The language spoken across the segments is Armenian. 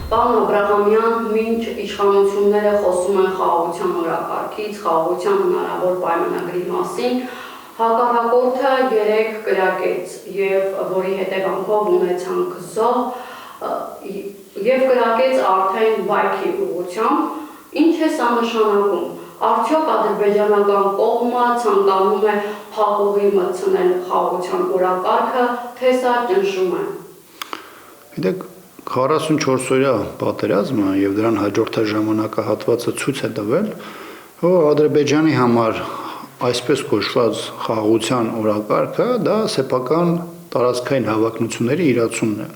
Պարոն Աբրահամյան, մինչ իշխանությունները խոսում են խաղաղության օրակարգից, խաղաղության հնարավոր պայմանագրի մասին, հակառակորդը երեկ կրակեց եւ որի հետևանքով ունեցանք զոհ եւ կրակեց արդեն բայքի ուղղությամբ, ինչ է սա նշանակում։ Արդյոք ադրբեջանական կողմը ցանկանում է փակուղի մտցնել խաղաղության օրակարգը, թե սա ճնշում է։ Գիտեք, 44-օրյա պատերազմը եւ դրան հաջորդած ժամանակահատվածը ցույց է տվել, որ Ադրբեջանի համար այսպես կոչված խաղաղության օրակարգը դա սեփական տարածքային հավակնությունների իրացումն է։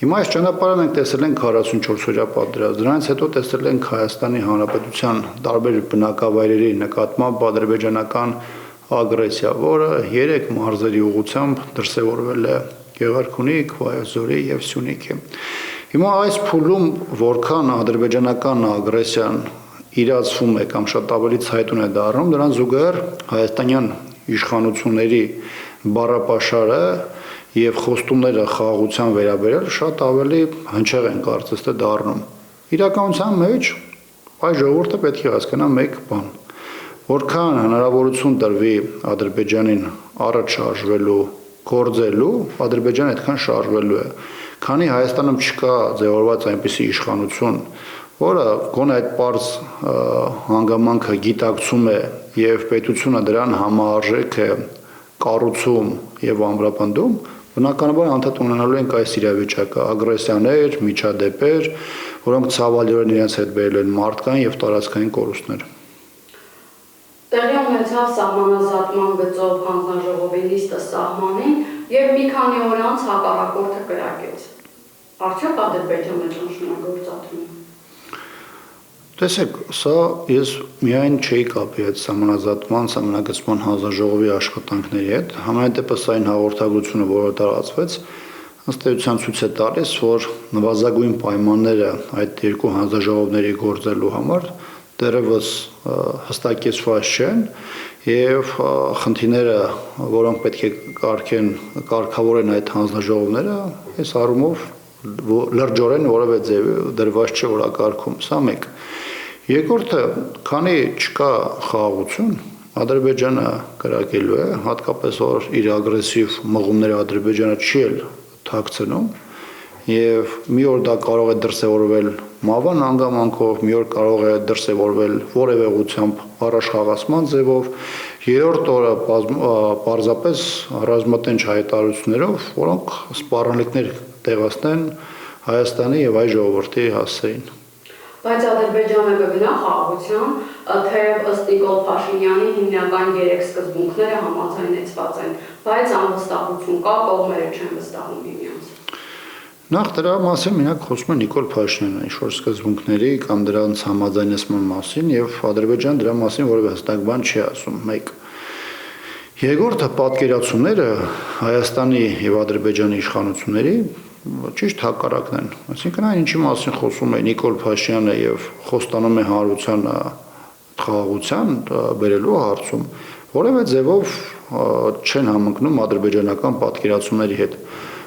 Հիմա այս ճանապարհն ենք տեսել ենք 44-օրյա պատերազմ, դրանից հետո տեսել ենք Հայաստանի Հանրապետության տարբեր բնակավայրերի նկատմամբ ադրբեջանական ագրեսիա, որը 3 մարզերի ուղղությամբ դրսևորվել է Գեղարքունիք, Վայոց-Ձորի եւ Սյունիքի։ Հիմա այս փուլում որքան ադրբեջանական ագրեսիան իրացվում է կամ շատ ավելի ցայտուն է դառնում, դրան զուգահեռ հայաստանյան իշխանությունների բառապաշարը եւ խոստումները խաղաղության վերաբերյալ շատ ավելի հնչեղ են կարծես թե դառնում։ Իրականության մեջ այս ժողովուրդը պետք է հասկանա մեկ բան, որքան հնարավորություն տրվի Ադրբեջանին առաջ շարժվելու, գործելու, Ադրբեջանը այդքան շարժվելու է։ Քանի Հայաստանում չկա ձևավորված այնպիսի իշխանություն, որը գոնե այդ պարզ հանգամանքը գիտակցում է եւ պետությունը դրան համարժեք է կառուցում եւ ամրապնդում, բնականաբար անդադ ունենալու ենք այս իրավիճակը, ագրեսիաներ, միջադեպեր, որոնք ցավալիորեն իրենց հետ բերել են մարդկային եւ տարածքային կորուստներ։ Տեղի ունեցավ սահմանազատման գծով հանձնաժողովի նիստը սահմանին եւ մի քանի օր անց հակառակորդը կրակեց։ Արդյոք Ադրբեջանը ճնշում է գործադրում։ Տեսեք, սա ես միայն չէի կապի այդ սահմանազատման, սահմանագծման հանձնաժողովի աշխատանքների հետ, համենայն դեպս այն հաղորդագրությունը, որը տարածվեց, ըստ էության ցույց է տալիս, որ նվազագույն պայմանները այդ երկու հանձնաժողովների գործելու համար դեռևս հստակեցված չեն եւ խնդիրները, որոնք պետք է կարգավորեն այդ հանձնաժողովները, այս առումով լրջորեն որևէ ձև դրված չէ օրակարգում, սա մեկ։ Երկրորդը, քանի չկա խաղաղություն, Ադրբեջանը կրակելու է, հատկապես որ իր ագրեսիվ մղումները Ադրբեջանը չի էլ թաքցնում, եւ մի օր դա կարող է դրսևորվել մավան հանգամանքով, մի օր կարող է դրսևորվել որևէ ուղղությամբ առաջխաղացման ձևով, երրորդ օրը պարզապես ռազմատենչ հայտարարություններով, որոնք սպառնալիքներ տեղացնեն Հայաստանի եւ այ ժողովրդի հասցեին։ Բայց Ադրբեջանը կգնա խաղաղության, թեև ըստ Նիկոլ Փաշինյանի հիմնական 3 սկզբունքները համաձայնեցված են, բայց անվստահություն կա, կողմերը չեն վստահում միմյանց։ Նախ դրա մասին մենակ խոսում է Նիկոլ Փաշինյանը, ինչ-որ սկզբունքների կամ դրանց համաձայնեցման մասին եւ Ադրբեջանը դրա մասին որևէ հստակ բան չի ասում, մեկ։ Երկրորդը պատկերացումները Հայաստանի եւ Ադրբեջանի իշխանությունների ճիշտ հակառակն են, այսինքն այն ինչի մասին խոսում է Նիկոլ Փաշինյանը եւ խոստանում է հանրության խաղաղության բերելու հարցում, որևէ ձևով չեն համընկնում ադրբեջանական պատկերացումների հետ։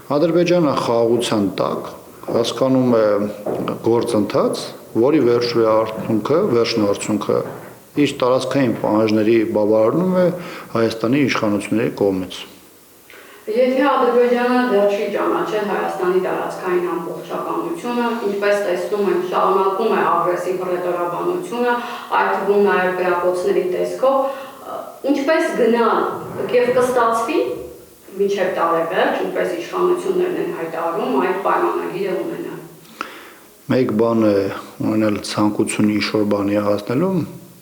Ադրբեջանը խաղաղության տակ հասկանում է գործընթաց, որի վերջին արդյունքը իր տարածքային պահանջների բավարարում է Հայաստանի իշխանությունների կողմից։ Եթե Ադրբեջանը դեռ չի ճանաչել Հայաստանի տարածքային ամբողջականությունը, ինչպես տեսնում ենք, շարունակում է ագրեսիվ հռետորաբանությունը, այդ թվում նաև կրակոցների տեսքով, ինչպես գնալ եւ կստացվի մինչև տարեվերջ, ինչպես իշխանություններն են հայտարարում, այդ պայմանագիրը ունենալ։ Մեկ բան է ունենալ ցանկություն ինչ-որ բանի հասնելու,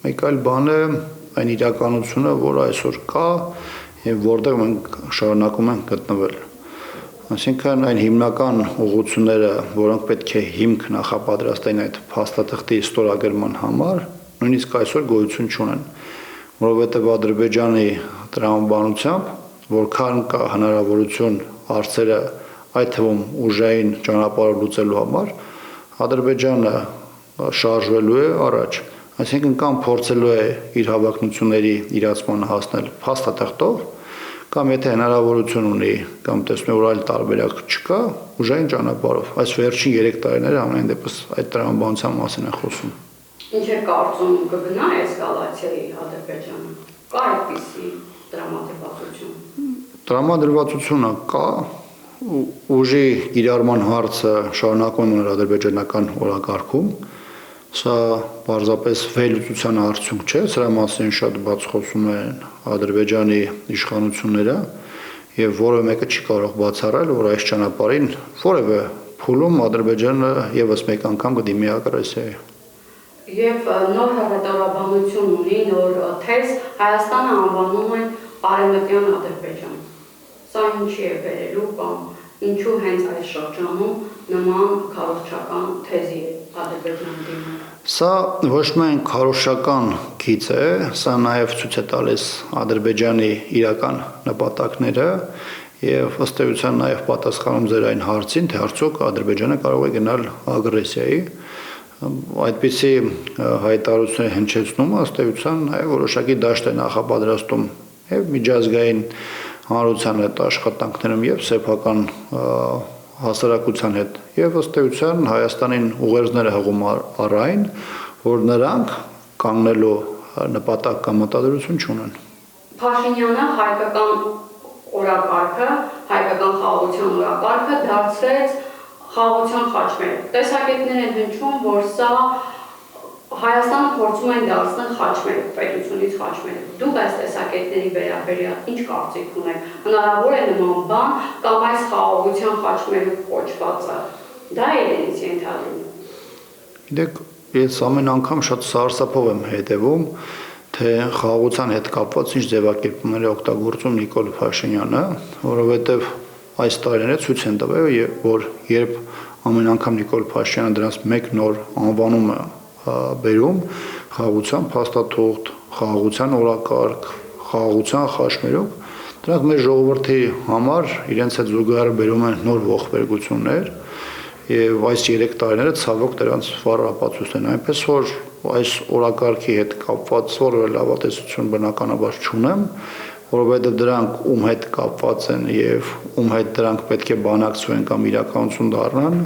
մեկ այլ բան է այն իրականությունը, որ այսօր կա եւ որտեղ մենք շարունակում ենք գտնվել։ Այսինքն այն հիմնական ուղղությունները, որոնք պետք է հիմք նախապատրաստեն այդ փաստաթղթի ստորագրման համար, նույնիսկ այսօր գոյություն չունեն, որովհետեւ Ադրբեջանի տրամաբանությամբ որքան կա հնարավորություն հարցերը այդ թվում ուժային ճանապարհով լուծելու համար, Ադրբեջանը շարժվելու է առաջ, այսինքն կամ փորձելու է իր հավակնությունների իրացմանը հասնել փաստաթղթով, կամ եթե հնարավորություն ունի կամ տեսնում որ այլ տարբերակ չկա, ուժային ճանապարհով։ Այս վերջին 3 տարիները ամեն դեպս այդ տրամաբանության մասին է խոսում։ Ինչ է կարծում կգնա էսկալացիայի Ադրբեջանը։ Կա այդպիսի տրամադրվածություն։ Տրամադրվածությունը կա, ուժի կիրառման հարցը շարունակում է ադրբեջանական օրակարգում։ Սա պարզապես վերլուծության արդյունք չէ, սրա մասին շատ բաց խոսում են Ադրբեջանի իշխանությունները եւ որևէ մեկը չի կարող բացառել, որ այս ճանապարհին որևէ փուլում Ադրբեջանը եւս մեկ անգամ կդիմի ագրեսիայի։ Եվ նոր հռետորաբանություն ունի, նոր թեզ Հայաստանը անվանում են Արևմտյան Ադրբեջան։ Սա ինչի է վերելու կամ ինչու հենց այս շրջանում նման քարոզչական թեզի է Ադրբեջանը դիմում։ Սա ոչ միայն քարոզչական գիծ է, սա նաև ցույց է տալիս Ադրբեջանի իրական նպատակները եւ ըստ էության նաև պատասխանում ձեր այն հարցին, թե արդյոք Ադրբեջանը կարող է գնալ ագրեսիայի։ Այդպիսի հայտարարությունների հնչեցնումը ըստ էության նաև որոշակի դաշտ է նախապատրաստում եւ միջազգային հանրության հետ աշխատանքներում եւ սեփական հասարակության հետ եւ ըստ էության Հայաստանին ուղերձները հղում առայն, որ նրանք կանգնելու նպատակ կամ մտադրություն չունեն։ Փաշինյանը հայկական օրակարգը, հայկական խաղաղության օրակարգը դարձրեց խաղաղության խաչմերուկ։ Տեսակետներ են հնչում, որ սա Հայաստանը փորձում են դարձնել խաչմերուկ, պետությունից խաչմերուկ։ Դուք այս տեսակետների վերաբերյալ ինչ կարծիք ունեք։ Հնարավոր է նման բան կամ այս խաղաղության խաչմերուկ կոչվածը դա իրենից ենթադրում։ Գիտեք, ես ամեն անգամ շատ սարսափով եմ հետևում, թե խաղաղության հետ կապված ինչ ձևակերպումներ է օգտագործում Նիկոլ Փաշինյանը, որովհետև այս տարիները ցույց են տվել, որ երբ ամեն անգամ Նիկոլ Փաշինյանը դրանց մեկ նոր անվանում է բերում խաղաղության փաստաթուղթ, խաղաղության օրակարգ, խաղաղության խաչմերուկ, դրանք մեր ժողովրդի համար իրենց հետ զուգահեռ բերում են նոր ողբերգություններ եւ այս 3 տարիները ցավոք դրանց վառ ապացույց են, այնպես որ այս օրակարգի հետ կապված որևէ լավատեսություն բնականաբար չունեմ, որովհետեւ դրանք ում հետ կապված են եւ ում հետ դրանք պետք է բանակցվեն կամ իրականություն դառնան,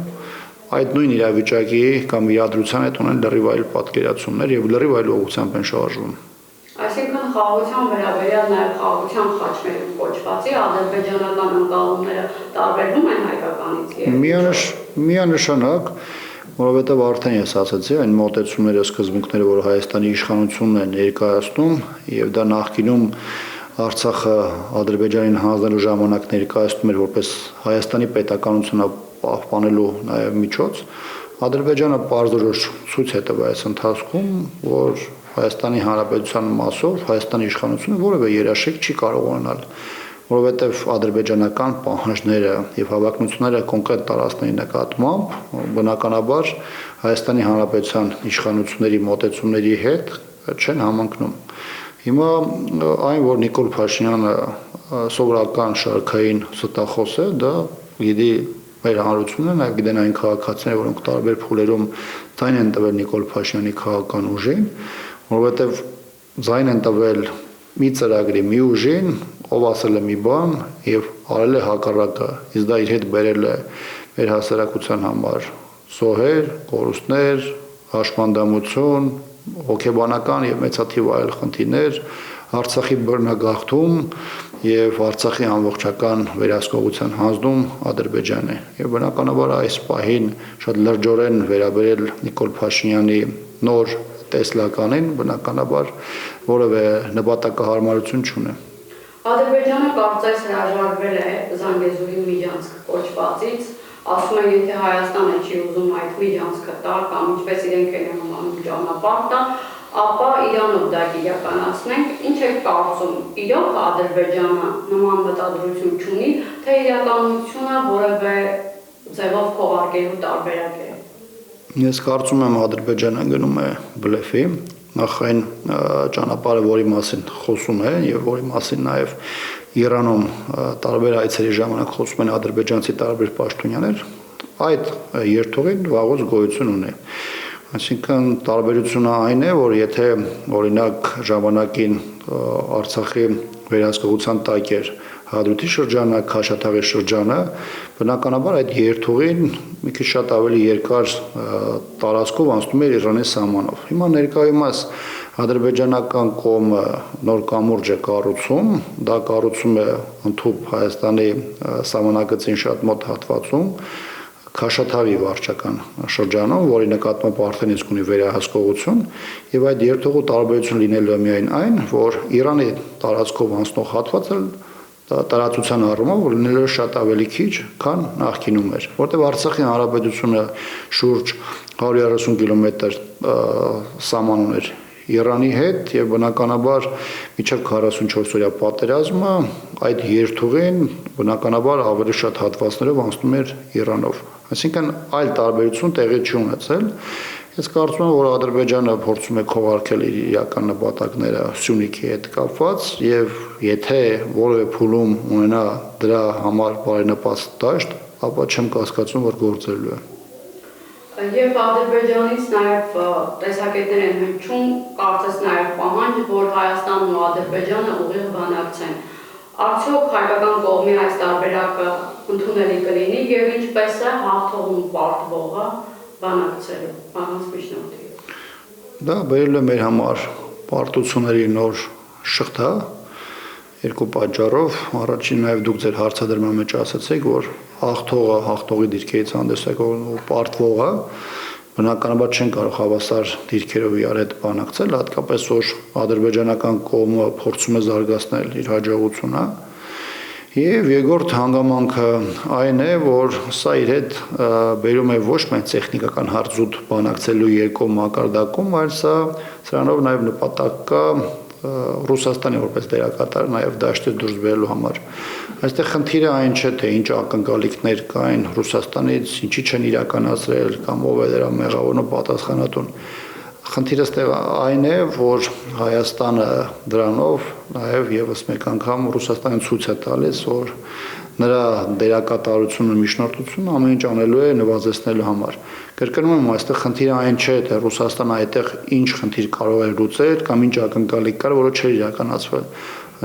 այդ նույն իրավիճակի կամ իրադրության հետ ունեն լրիվ այլ պատկերացումներ եւ լրիվ այլ ուղղությամբ են շարժվում։ Այսինքն խաղաղության վերաբերյալ նաև խաղաղության խաչմերուկ կոչվածի ադրբեջանական ընկալումները տարբերվում են հայկականից եւ միանշանակ, որովհետեւ արդեն ես ասացի, այն մոտեցումները, սկզբունքները, որ Հայաստանի իշխանությունն է ներկայացնում եւ դա նախկինում Արցախը Ադրբեջանին հանձնելու ժամանակ ներկայացնում էր որպես Հայաստանի պետականությունը պահպանելու նաև միջոց, Ադրբեջանը պարզորոշ ցույց է տվել այս ընթացքում, որ Հայաստանի Հանրապետության մասով Հայաստանի իշխանությունը որևէ երաշխիք չի կարող ունենալ, որովհետև ադրբեջանական պահանջները եւ հավակնությունները կոնկրետ տարածքների նկատմամբ բնականաբար Հայաստանի Հանրապետության իշխանությունների մոտեցումների հետ չեն համընկնում։ Հիմա այն, որ Նիկոլ Փաշինյանը սովորական շարքային ստախոս է, դա գիտի մեր հանրությունը, նաև գիտեն այն քաղաքացիները, որոնք տարբեր փուլերում ձայն են տվել Նիկոլ Փաշինյանի քաղաքական ուժին, որովհետև ձայն են տվել մի ծրագրի, մի ուժին, ով ասել է մի բան եւ արել է հակառակը, իսկ դա իր հետ բերել է մեր հասարակության համար զոհեր, կորուստներ, հաշմանդամություն, հոգեբանական եւ մեծաթիվ այլ խնդիրներ, Արցախի բռնագաղթում եւ Արցախի ամբողջական վերահսկողության հանձնում Ադրբեջանը։ Եվ բնականաբար այս պահին շատ լրջորեն վերաբերել Նիկոլ Փաշինյանի նոր տեսլականին, բնականաբար որևէ նպատակահարմարություն չունի։ Ադրբեջանը կարծես հրաժարվել է Զանգեզուրի միջանցք կոչվածից, ասում են, եթե Հայաստանը չի ուզում այդ միջանցքը տալ կամ ինչպես իրենք են անվանում ճանապարհ տա, ապա Իրանով դա իրականացնենք, ինչ եք կարծում, իրոք Ադրբեջանը նման մտադրություն չունի, թե իրականությունը որևէ ձևով փոխարկելու տարբերակ է։ Ես կարծում եմ Ադրբեջանը գնում է բլեֆի, նախ այն ճանապարհը, որի մասին խոսում է եւ որի մասին նաեւ Իրանում տարբեր այցերի ժամանակ խոսում են ադրբեջանցի տարբեր պաշտոնյաներ, այդ երթուղին վաղուց գոյություն ունի։ Այսինքն տարբերությունը այն է, որ եթե օրինակ ժամանակին Արցախի վերահսկողության տակ էր Հադրութի շրջանը, Քաշաթաղի շրջանը, բնականաբար այդ երթուղին մի քիչ շատ ավելի երկար տարածքով անցնում էր Իրանի սահմանով։ Հիմա ներկայումս ադրբեջանական կողմը նոր կամուրջ է կառուցում, դա կառուցում է ընդհանուր Հայաստանի սահմանագծին շատ մոտ հատվածում, Քաշաթաղի վարչական շրջանում, որի նկատմամբ արդեն իսկ ունի վերահսկողություն, եւ այդ երթուղու տարբերություն լինելու է միայն այն, որ Իրանի տարածքով անցնող հատվածը տարածության առումով լինելու է շատ ավելի քիչ, քան նախկինում էր, որտեղ Արցախի հանրապետությունը շուրջ 130 կիլոմետր սահման ուներ Իրանի հետ եւ բնականաբար մինչեւ 44 օրյա պատերազմը այդ երթուղին բնականաբար ավելի շատ հատվածներով անցնում էր Իրանով։ Այսինքն այլ տարբերություն տեղի չի ունեցել։ Ես կարծում եմ, որ Ադրբեջանը փորձում է քողարկել իր իրական նպատակները Սյունիքի հետ կապված եւ եթե որևէ փուլում ունենա դրա համար բարենպաստ դաշտ, ապա չեմ կասկածում, որ գործելու է։ Եվ Ադրբեջանից նաև տեսակետներ են հնչում, կարծես նաև պահանջ, որ Հայաստանն ու Ադրբեջանը ուղիղ բանակցեն։ Արդյոք հայկական կողմի այս տարբերակը ընդունելի կլինի եւ ինչպես է հաղթողն ու պարտվողը բանակցելու առանց միջնորդի։ Դա բերել է մեր համար պարտությունների նոր շղթա երկու պատճառով։ Առաջին նաև դուք ձեր հարցադրման մեջ ասացիք, որ հաղթողը հաղթողի դիրքերից հանդես է գալու ու պարտվողը բնականաբար չեն կարող հավասար դիրքերով իրար հետ բանակցել, հատկապես որ ադրբեջանական կողմը փորձում է զարգացնել իր հաջողությունը։ Եվ երկրորդ հանգամանքը այն է, որ սա իր հետ բերում է ոչ միայն տեխնիկական հարցուտ բանակցելու երկու մակարդակում, այլ սրանով նաև նպատակ կա Ռուսաստանի որպես դերակատար նաև դաշտից դուրս բերելու համար։ Այստեղ խնդիրը այն չէ, թե ինչ ակնկալիքներ կային Ռուսաստանից, ինչի չեն իրականացրել կամ ով է դրա մեղավորն ու պատասխանատուն։ Խնդիրը ստեղ այն է, որ Հայաստանը դրանով նաև եւս մեկ անգամ Ռուսաստանին ցույց է տալիս, որ նրա դերակատարությունը միջնորդությունը ամեն ինչ անելու է նվազեցնելու համար։ Կրկնում եմ, այստեղ խնդիրը այն չէ, թե Ռուսաստանը այդտեղ ինչ խնդիր կարող է լուծել կամ ինչ ակնկալիք կար, որը չէր իրականացվել։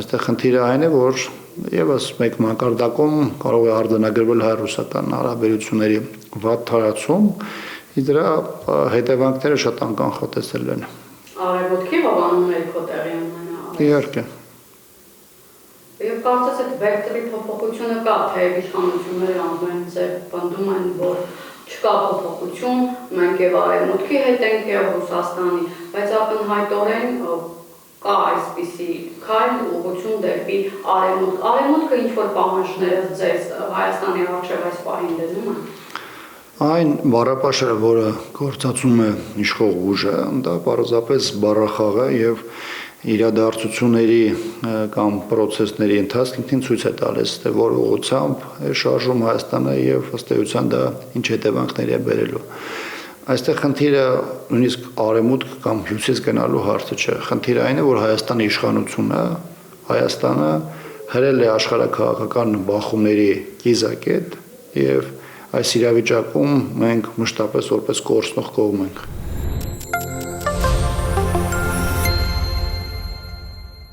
Այստեղ խնդիրը այն է, որ եւս մեկ մակարդակում կարող է արձանագրվել հայ-ռուսական հարաբերությունների վատ թարացում, դրա հետևանքները շատ անկանխատեսել են։ Արևմուտքի հովանումների քո տեղի ունենա։ Իհարկե։ Եվ կարծես այդ վեկտորի փոփոխությունը կա, թե իշխանությունները ամեն ձև պնդում են, որ չկա փոփոխություն, մենք եւ արևմուտքի հետ ենք եւ Ռուսաստանի, բայց ակնհայտորեն կա այսպիսի քայլ ուղղություն դեպի արևմուտք։ Արևմուտքը ինչ որ պահանջները ձեզ Հայաստանի առջև այս պահին դնում է։ Այն բառապաշարը, որը գործածում է իշխող ուժը, դա պարզապես բառախաղ է եւ իրադարձությունների կամ պրոցեսների ընթացքին ցույց է տալիս, թե որ ուղղությամբ է շարժում Հայաստանը եւ ըստ էության դա ինչ հետևանքների է բերելու։ Այստեղ խնդիրը նույնիսկ արևմուտք կամ հյուսիս գնալու հարցը չէ։ Խնդիրը այն է, որ Հայաստանի իշխանությունը Հայաստանը հրել է աշխարհակաղակական բախումների կիզակետ եւ այս իրավիճակում մենք մշտապես որպես կորցնող կողմ ենք։